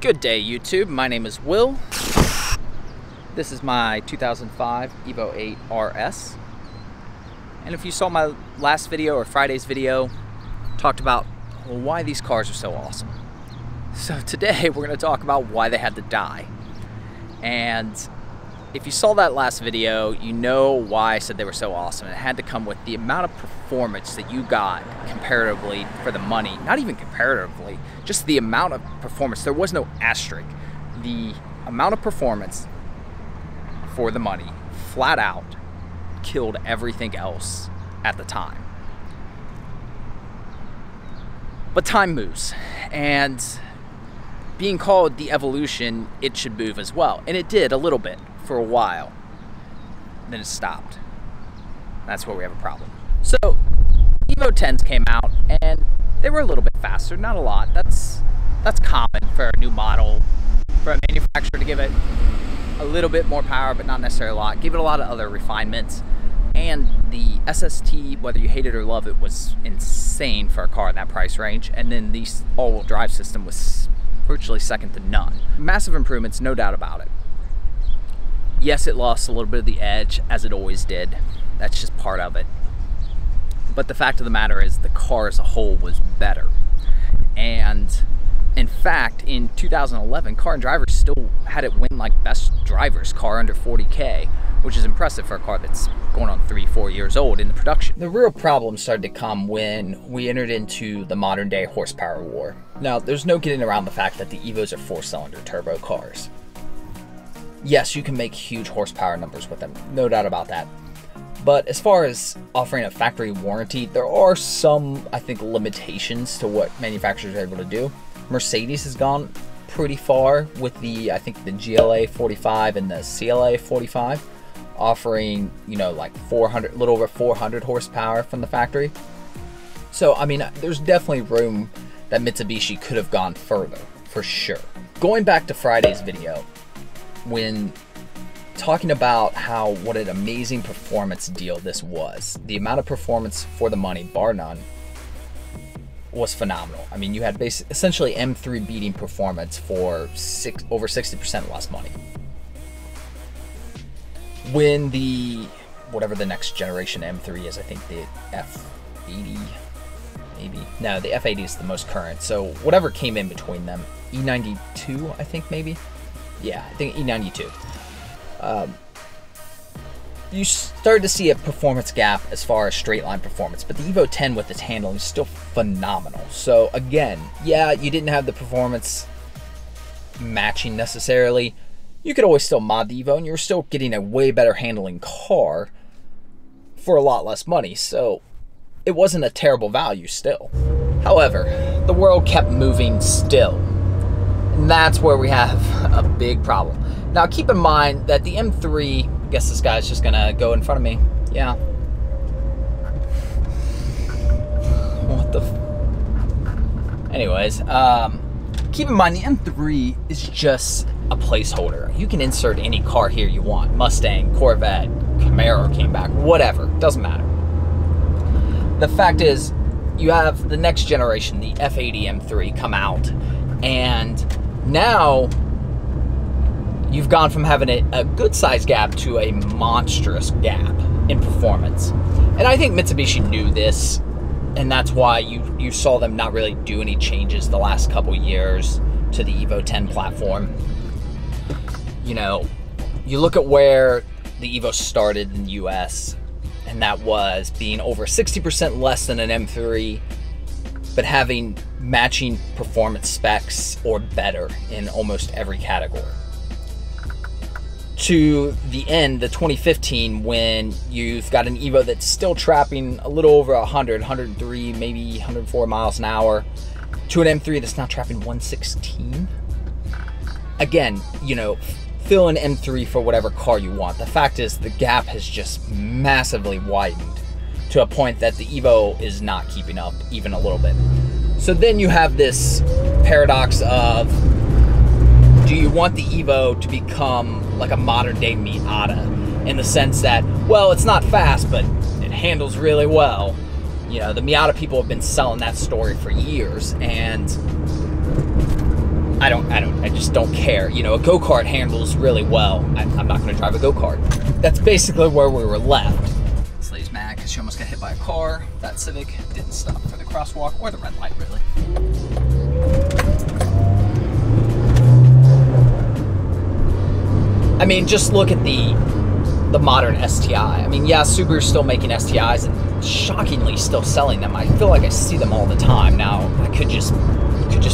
Good day, YouTube. My name is Will. This is my 2005 Evo 8 RS. And if you saw my last video or Friday's video, talked about why these cars are so awesome. So today we're going to talk about why they had to die. And if you saw that last video, you know why I said they were so awesome. It had to come with the amount of performance that you got comparatively for the money. Not even comparatively, just the amount of performance. There was no asterisk. The amount of performance for the money, flat out, killed everything else at the time. But time moves, and being called the evolution, it should move as well. And it did a little bit for a while. Then it stopped. That's where we have a problem. So Evo 10s came out and they were a little bit faster, not a lot. That's common for a new model, for a manufacturer to give it a little bit more power, but not necessarily a lot. Give it a lot of other refinements. And the SST, whether you hate it or love it, was insane for a car in that price range. And then the all-wheel drive system was virtually second to none. Massive improvements, no doubt about it. Yes, it lost a little bit of the edge, as it always did. That's just part of it. But the fact of the matter is the car as a whole was better. And in fact, in 2011, Car and Driver still had it win like best drivers car under 40K, which is impressive for a car that's going on 3-4 years old in the production. The real problem started to come when we entered into the modern day horsepower war. Now, there's no getting around the fact that the Evos are 4-cylinder turbo cars. Yes, you can make huge horsepower numbers with them, no doubt about that. But as far as offering a factory warranty, there are some, I think, limitations to what manufacturers are able to do. Mercedes has gone pretty far with the, I think, the GLA 45 and the CLA 45, offering, you know, like 400, a little over 400 horsepower from the factory. So, I mean, there's definitely room that Mitsubishi could have gone further, for sure. Going back to Friday's video, when talking about what an amazing performance deal this was, the amount of performance for the money, bar none, was phenomenal. I mean, you had essentially M3 beating performance for over 60% less money. When the, whatever the next generation M3 is, I think the F80, maybe? No, the F80 is the most current. So whatever came in between them, E92, I think maybe? Yeah, I think E92. You started to see a performance gap as far as straight line performance, but the Evo 10 with its handling is still phenomenal. So again, yeah, you didn't have the performance matching necessarily. You could always still mod the Evo, and you're still getting a way better handling car for a lot less money. So it wasn't a terrible value still. However, the world kept moving still. And that's where we have a big problem. Now, keep in mind that the M3, I guess this guy's just gonna go in front of me. Yeah. What the Anyways, keep in mind the M3 is just a placeholder. You can insert any car here you want. Mustang, Corvette, Camaro came back, whatever, doesn't matter. The fact is, you have the next generation, the F80 M3, come out, and now you've gone from having a good size gap to a monstrous gap in performance. And I think Mitsubishi knew this, and that's why you saw them not really do any changes the last couple years to the Evo 10 platform. You know, you look at where the Evo started in the US, and that was being over 60% less than an M3, but having matching performance specs or better in almost every category. To the end, the 2015, when you've got an Evo that's still trapping a little over 100, 103, maybe 104 miles an hour, to an M3 that's now trapping 116. Again, you know, fill an M3 for whatever car you want. The fact is, the gap has just massively widened to a point that the Evo is not keeping up even a little bit. So then you have this paradox of, do you want the Evo to become like a modern day Miata in the sense that, well, it's not fast, but it handles really well. You know, the Miata people have been selling that story for years, and I just don't care. You know, a go-kart handles really well. I'm not gonna drive a go-kart. That's basically where we were left. This lady's mad because she almost got hit by a car. That Civic didn't stop for the crosswalk or the red light, really. I mean, just look at the modern STI. I mean, yeah, Subaru's still making STIs and shockingly still selling them. I feel like I see them all the time. Now, I could just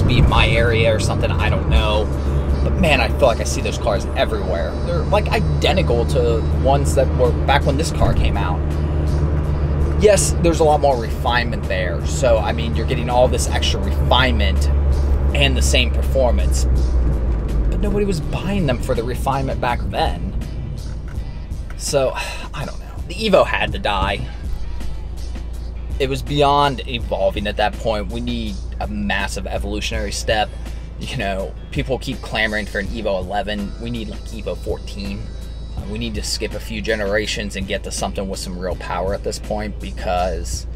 be my area or something, I don't know. But man, I feel like I see those cars everywhere. They're like identical to ones that were back when this car came out. Yes, there's a lot more refinement there. So, I mean, you're getting all this extra refinement and the same performance. But nobody was buying them for the refinement back then. So, I don't know. The Evo had to die. It was beyond evolving at that point. We need a massive evolutionary step. You know, people keep clamoring for an Evo 11. We need like Evo 14. We need to skip a few generations and get to something with some real power at this point, because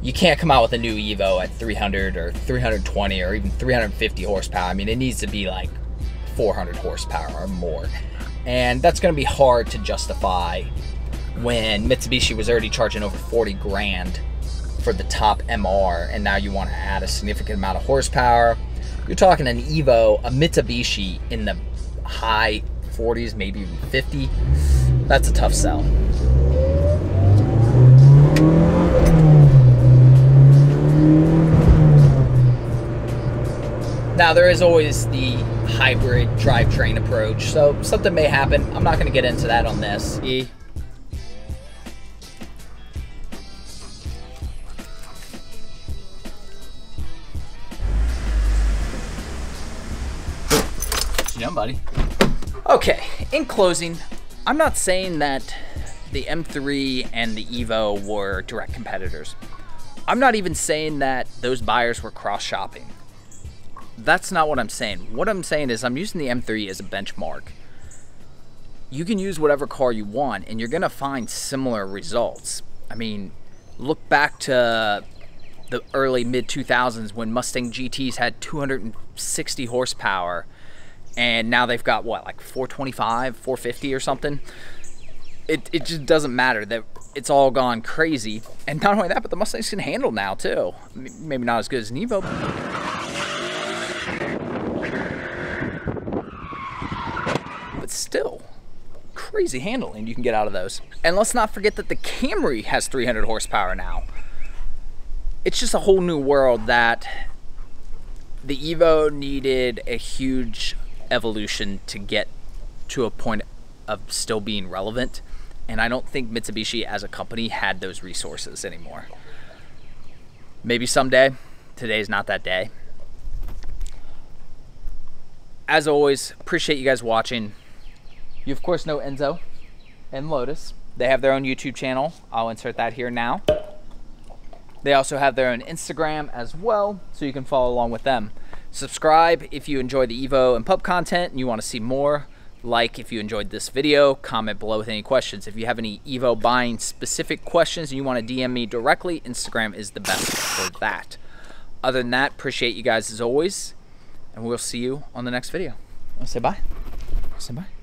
you can't come out with a new Evo at 300 or 320 or even 350 horsepower. I mean, it needs to be like 400 horsepower or more. And that's going to be hard to justify when Mitsubishi was already charging over 40 grand for the top MR, and now you want to add a significant amount of horsepower. You're talking an Evo, a Mitsubishi in the high 40s, maybe even 50. That's a tough sell. Now, there is always the hybrid drivetrain approach, so something may happen. I'm not going to get into that on this. You know, buddy. Okay, in closing, I'm not saying that the M3 and the Evo were direct competitors. I'm not even saying that those buyers were cross-shopping. That's not what I'm saying. What I'm saying is I'm using the M3 as a benchmark. You can use whatever car you want and you're gonna find similar results. I mean, look back to the early mid-2000s when Mustang GTs had 260 horsepower and now they've got what, like 425, 450 or something. It just doesn't matter. That it's all gone crazy. And not only that, but the Mustangs can handle now too. Maybe not as good as an Evo. But still, crazy handling you can get out of those. And let's not forget that the Camry has 300 horsepower now. It's just a whole new world that the Evo needed a huge evolution to get to a point of still being relevant. And I don't think Mitsubishi as a company had those resources anymore. Maybe someday. Today's not that day. As always, appreciate you guys watching. You of course know Enzo and Lotus. They have their own YouTube channel. I'll insert that here now. They also have their own Instagram as well, so you can follow along with them. Subscribe if you enjoy the Evo and Pup content and you want to see more. Like if you enjoyed this video. Comment below with any questions. If you have any Evo buying specific questions and you want to DM me directly, Instagram is the best for that. Other than that, appreciate you guys as always, and we'll see you on the next video. Want to say bye? Say bye.